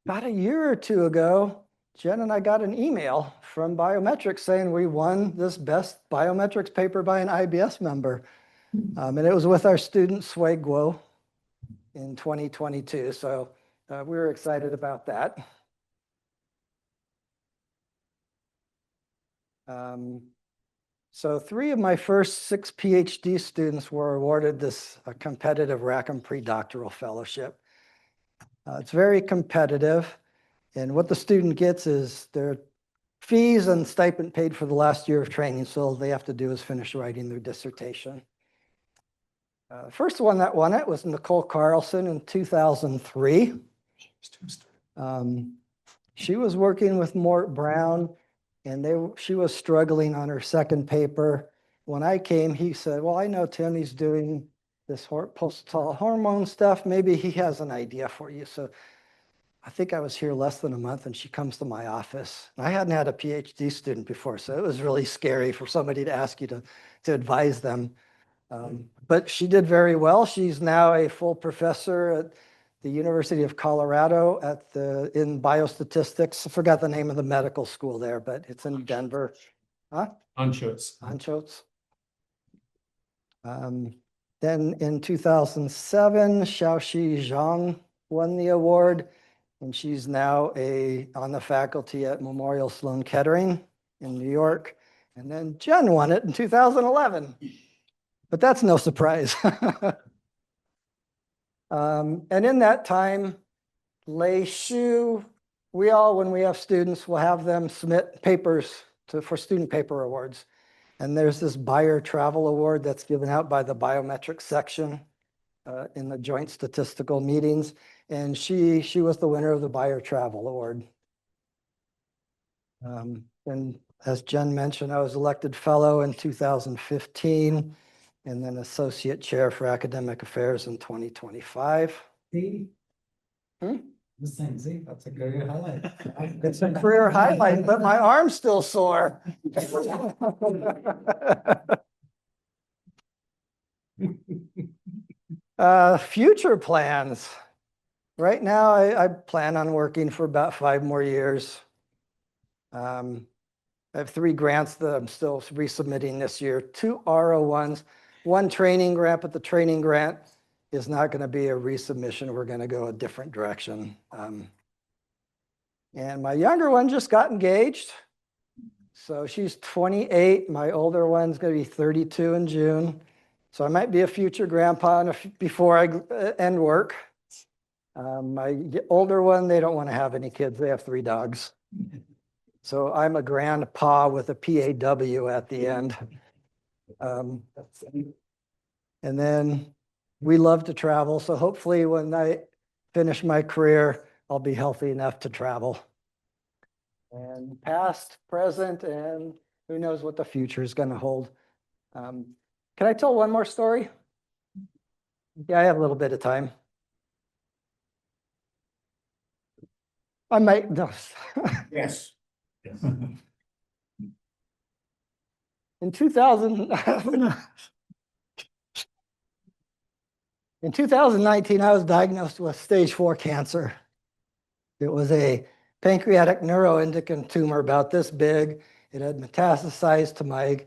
About a year or two ago, Jen and I got an email from Biometrics saying we won this best biometrics paper by an IBS member. And it was with our student Sway Guo in 2022. So we were excited about that. So 3 of my first 6 PhD students were awarded this competitive Rackham pre-doctoral fellowship. It's very competitive. And what the student gets is their fees and stipend paid for the last year of training. So all they have to do is finish writing their dissertation. First one that won it was Nicole Carlson in 2003. She was working with Mort Brown, and she was struggling on her second paper. When I came, he said, well, I know Tim, he's doing this pulsatile hormone stuff. Maybe he has an idea for you. So I think I was here less than a month, and she comes to my office. I hadn't had a PhD student before, so it was really scary for somebody to ask you to advise them. But she did very well. She's now a full professor at the University of Colorado in biostatistics. I forgot the name of the medical school there, but it's in Denver. Huh? Anschutz. Then in 2007, Xiaoxi Zhang won the award, and she's now on the faculty at Memorial Sloan Kettering in New York. And then Jen won it in 2011. but that's no surprise. And in that time, Lei Shu, when we have students, we'll have them submit papers for student paper awards. And there's this Bayer Travel Award that's given out by the biometrics section in the joint statistical meetings. And she was the winner of the Bayer Travel Award. And as Jen mentioned, I was elected fellow in 2015 and then associate chair for academic affairs in 2025. See? Hmm? The same, see, that's a career highlight. It's a career highlight, but my arm's still sore. Future plans. Right now, I plan on working for about 5 more years. I have 3 grants that I'm still resubmitting this year, 2 R01s, 1 training grant, but the training grant is not going to be a resubmission. We're going to go a different direction. And my younger one just got engaged. So she's 28. My older one's going to be 32 in June. So I might be a future grandpa before I end work. My older one, they don't want to have any kids. They have 3 dogs. So I'm a grandpa with a PAW at the end. And then we love to travel. So hopefully when I finish my career, I'll be healthy enough to travel. And past, present, and who knows what the future is going to hold. Can I tell one more story? Yeah, I have a little bit of time. I might, no. Yes. In 2019, I was diagnosed with stage 4 cancer. It was a pancreatic neuroendocrine tumor about this big. It had metastasized to my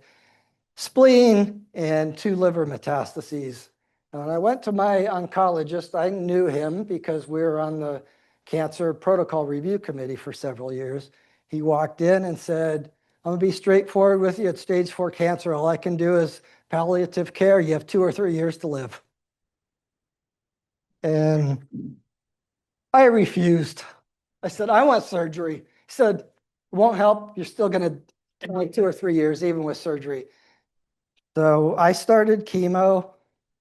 spleen and 2 liver metastases. And when I went to my oncologist, I knew him because we were on the cancer protocol review committee for several years. He walked in and said, I'm gonna be straightforward with you. It's stage 4 cancer. All I can do is palliative care. You have 2 or 3 years to live. And I refused. I said, I want surgery. He said, it won't help. You're still gonna die like 2 or 3 years, even with surgery. So I started chemo,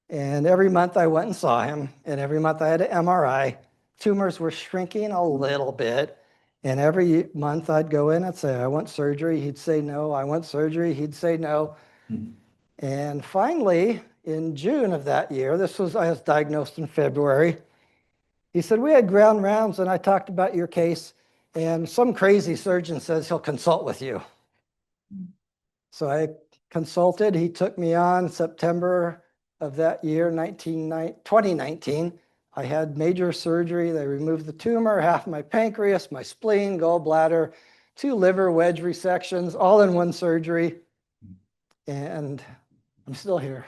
and every month I went and saw him, and every month I had an MRI. Tumors were shrinking a little bit, and every month I'd go in and say, I want surgery. He'd say no. I want surgery. He'd say no. And finally, in June of that year, I was diagnosed in February. He said, we had ground rounds, and I talked about your case, and some crazy surgeon says he'll consult with you. So I consulted. He took me on September of that year, 2019. I had major surgery. They removed the tumor, half my pancreas, my spleen, gallbladder, 2 liver wedge resections, all in one surgery. And I'm still here.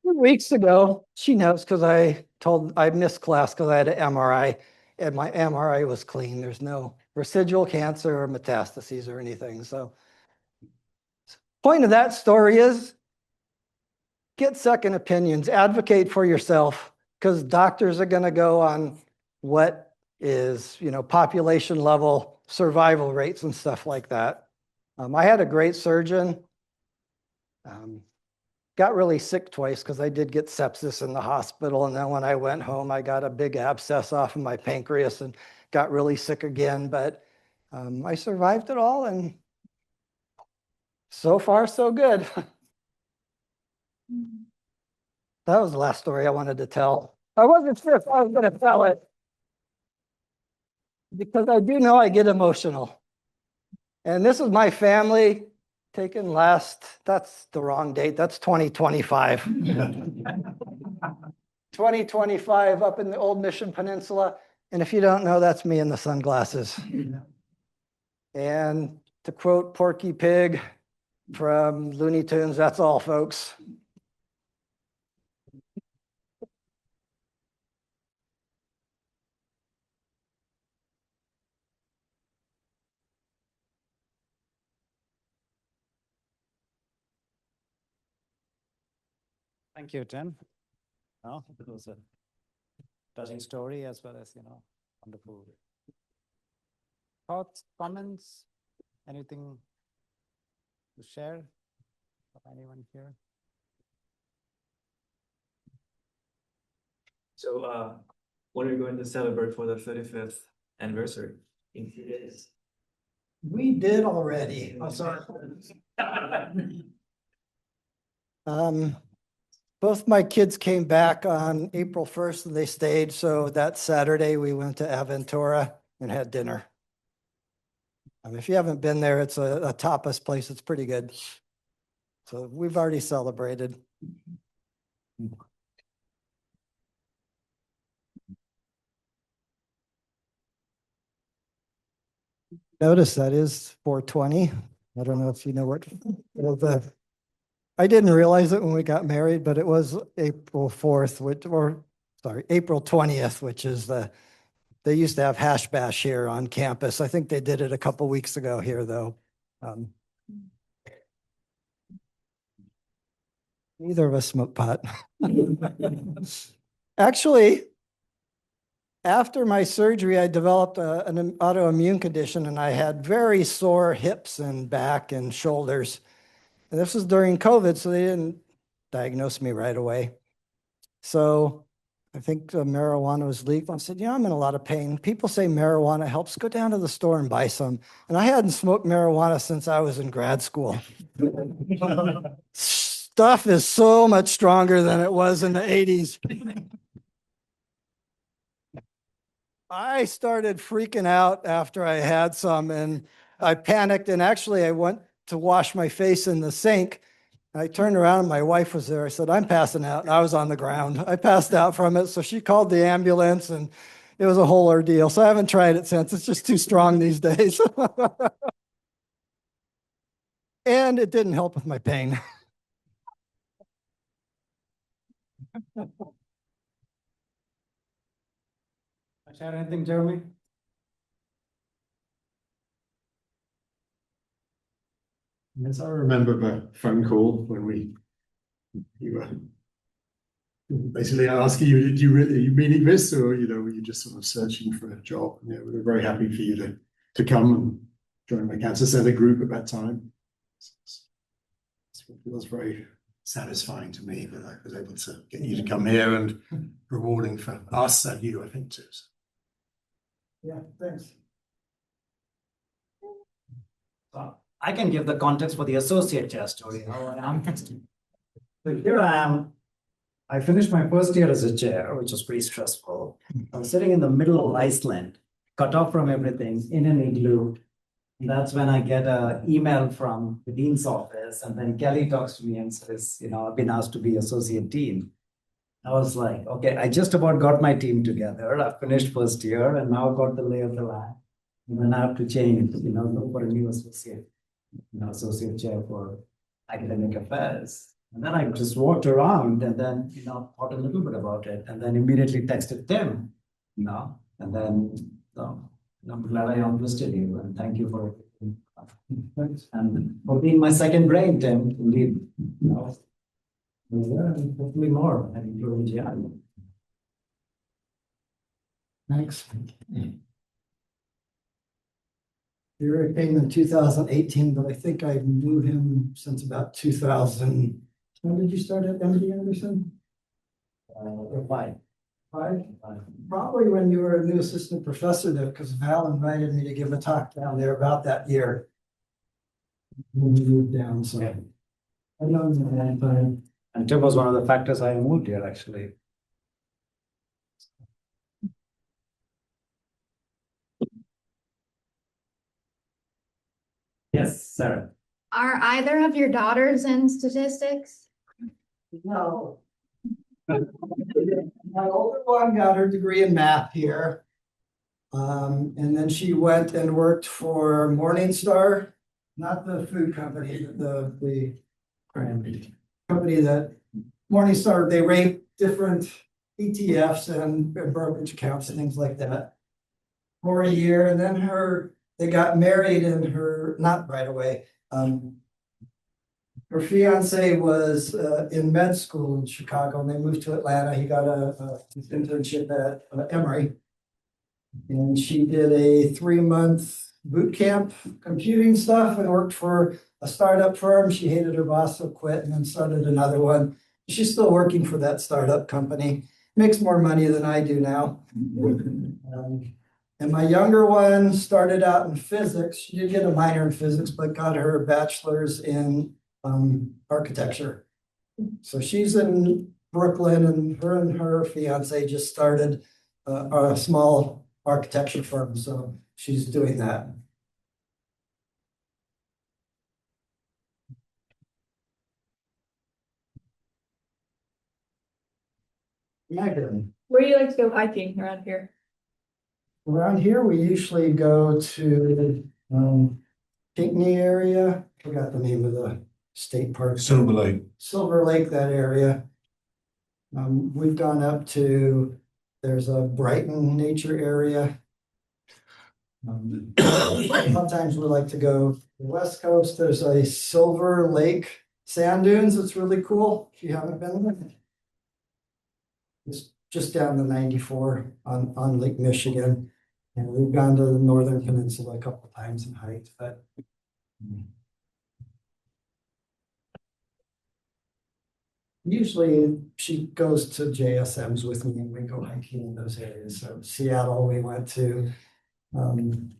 Weeks ago, she knows because I missed class because I had an MRI, and my MRI was clean. There's no residual cancer or metastases or anything. So point of that story is get second opinions, advocate for yourself, because doctors are going to go on what is, population level survival rates and stuff like that. I had a great surgeon. Got really sick twice because I did get sepsis in the hospital. And then when I went home, I got a big abscess off of my pancreas and got really sick again. But I survived it all, and so far, so good. That was the last story I wanted to tell. I wasn't sure if I was going to tell it because I do know I get emotional. And this is my family taken that's the wrong date. That's 2025. 2025 up in the Old Mission Peninsula. And if you don't know, that's me in the sunglasses. And to quote Porky Pig from Looney Tunes, that's all, folks. Thank you, Tim. No, it was a touching story as well as, wonderful. Thoughts, comments, anything to share from anyone here? So, what are you going to celebrate for the 35th anniversary in 2 days? We did already. I'm sorry. Both my kids came back on April 1st and they stayed. So that Saturday we went to Aventura and had dinner. If you haven't been there, it's a tapas place. It's pretty good. So we've already celebrated. Notice that is 420. I don't know if you know what I didn't realize it when we got married, but it was April 4th, April 20th, which is they used to have hash bash here on campus. I think they did it a couple weeks ago here though. Neither of us smoke pot. Actually, after my surgery, I developed an autoimmune condition and I had very sore hips and back and shoulders. And this was during COVID, so they didn't diagnose me right away. So I think marijuana was legal. I said, I'm in a lot of pain. People say marijuana helps. Go down to the store and buy some. And I hadn't smoked marijuana since I was in grad school. Stuff is so much stronger than it was in the 80s. I started freaking out after I had some and I panicked. And actually, I went to wash my face in the sink. I turned around and my wife was there. I said, I'm passing out. And I was on the ground. I passed out from it. So she called the ambulance and it was a whole ordeal. So I haven't tried it since. It's just too strong these days. And it didn't help with my pain. Share anything, Jeremy? Yes, I remember the phone call when you were basically asking you, are you meaning this, or were you just sort of searching for a job? We were very happy for you to come and join the Cancer Center group at that time. It was very satisfying to me that I was able to get you to come here, and rewarding for us and you, I think, too. So. Yeah, thanks. I can give the context for the associate chair story. How I am. So here I am. I finished my first year as a chair, which was pretty stressful. I was sitting in the middle of Iceland, cut off from everything, in an igloo. And that's when I get an email from the dean's office. And then Kelly talks to me and says, I've been asked to be associate dean. I was like, okay, I just about got my team together. I finished first year and now I've got the lay of the land. And then I have to change, look for a new associate, associate chair for academic affairs. And then I just walked around and then, thought a little bit about it and then immediately texted Tim, and then, I'm glad I enlisted you and thank you for and for being my second brain, Tim, indeed. Hopefully more, and including Gian. Thanks. Here I came in 2018, but I think I knew him since about 2000. When did you start at MD Anderson? Five. Probably when you were a new assistant professor there, because Val invited me to give a talk down there about that year. When we moved down, so Yeah. I know him at that time. And Tim was one of the factors I moved here, actually. Yes, Sarah. Are either of your daughters in statistics? No. My older one got her degree in math here. And then she went and worked for Morningstar, not the food company, but the company that Morningstar, they rate different ETFs and brokerage accounts and things like that for a year. And then they got married and not right away. her fiance was in med school in Chicago, and they moved to Atlanta. He got a internship at Emory. And she did a 3-month boot camp computing stuff and worked for a startup firm. She hated her boss, so quit and then started another one. She's still working for that startup company. Makes more money than I do now. And my younger one started out in physics. She did get a minor in physics, but got her bachelor's in architecture. So she's in Brooklyn, and her fiance just started a small architecture firm. So she's doing that. Megan. Where do you like to go hiking around here? Around here, we usually go to Pinckney area. Forgot the name of the state park. Silver Lake. Silver Lake, that area. We've gone up to, there's a Brighton nature area. Sometimes we like to go to the West Coast. There's a Silver Lake sand dunes. It's really cool. If you haven't been there. It's just down the 94 on Lake Michigan. And we've gone to the Northern Peninsula a couple of times and hiked, but usually she goes to JSMs with me and we go hiking in those areas. So Seattle, we went to the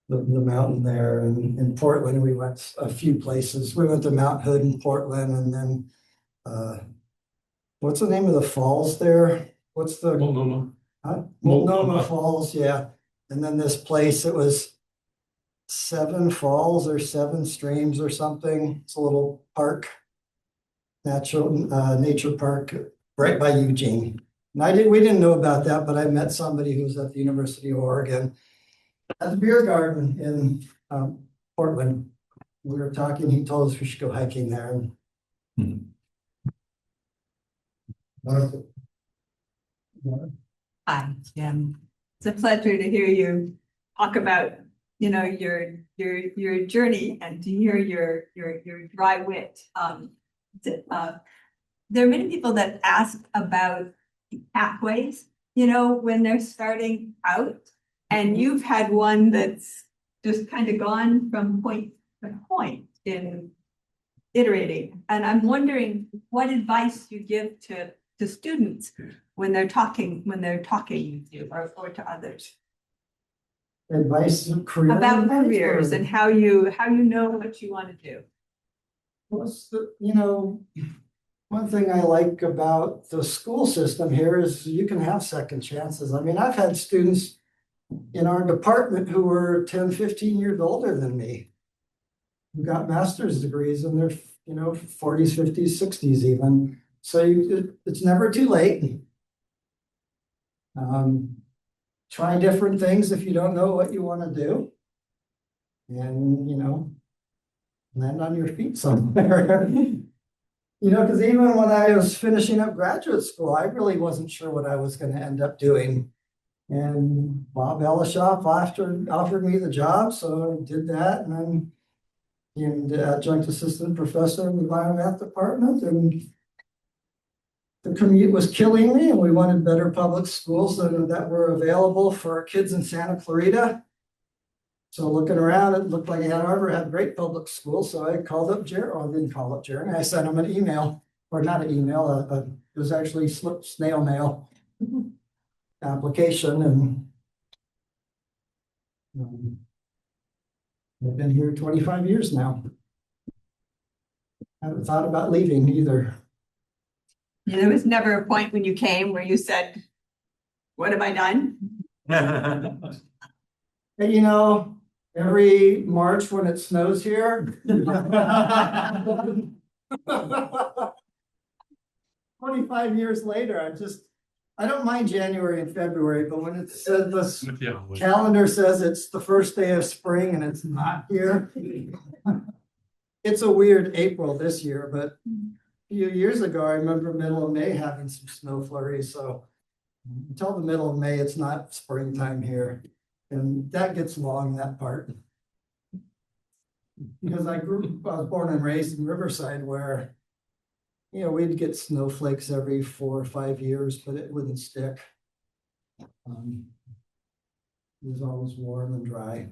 mountain there, and in Portland, we went a few places. We went to Mount Hood in Portland, and then what's the name of the falls there? What's the Multnomah. Multnomah Falls, yeah. And then this place, it was 7 falls or 7 streams or something. It's a little park, nature park right by Eugene. And we didn't know about that, but I met somebody who was at the University of Oregon at the beer garden in Portland. We were talking, he told us we should go hiking there. Hi, Jim. It's a pleasure to hear you talk about, your journey and to hear your dry wit. There are many people that ask about pathways, when they're starting out, and you've had one that's just kind of gone from point to point in iterating. And I'm wondering what advice you give to students when they're talking with you or to others. Advice About careers and how you know what you want to do. One thing I like about the school system here is you can have second chances. I mean, I've had students in our department who were 10, 15 years older than me, who got master's degrees in their, 40s, 50s, 60s even. So it's never too late. Try different things if you don't know what you want to do. And, land on your feet somewhere. Because even when I was finishing up graduate school, I really wasn't sure what I was going to end up doing. And Bob Ellishoff offered me the job, so I did that. And then became the adjunct assistant professor in the biomath department. And the commute was killing me, and we wanted better public schools that were available for our kids in Santa Clarita. So looking around, it looked like Ann Arbor had great public schools. So I called up Jerry. I didn't call up Jerry. I sent him an email, or not an email. It was actually snail mail application, and I've been here 25 years now. I haven't thought about leaving either. Yeah, there was never a point when you came where you said, "What have I done?" And every March when it snows here. 25 years later, I don't mind January and February, but when it says the calendar says it's the first day of spring and it's not here. It's a weird April this year, but a few years ago, I remember middle of May having some snow flurries. So until the middle of May, it's not springtime here. And that gets long, that part. Because I was born and raised in Riverside where, you know, we'd get snowflakes every 4 or 5 years, but it wouldn't stick. It was always warm and dry.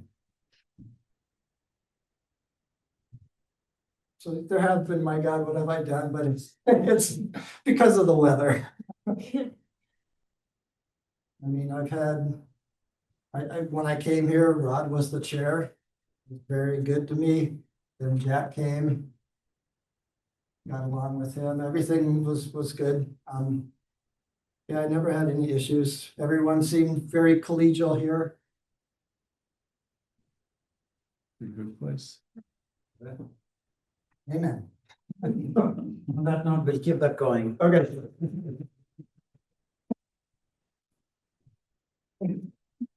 So there have been, my God, what have I done? But it's because of the weather. I mean, I've had, when I came here, Rod was the chair. He was very good to me. Then Jack came. Got along with him. Everything was good. Yeah, I never had any issues. Everyone seemed very collegial here. Good place. Amen. On that note, we'll keep that going. Okay.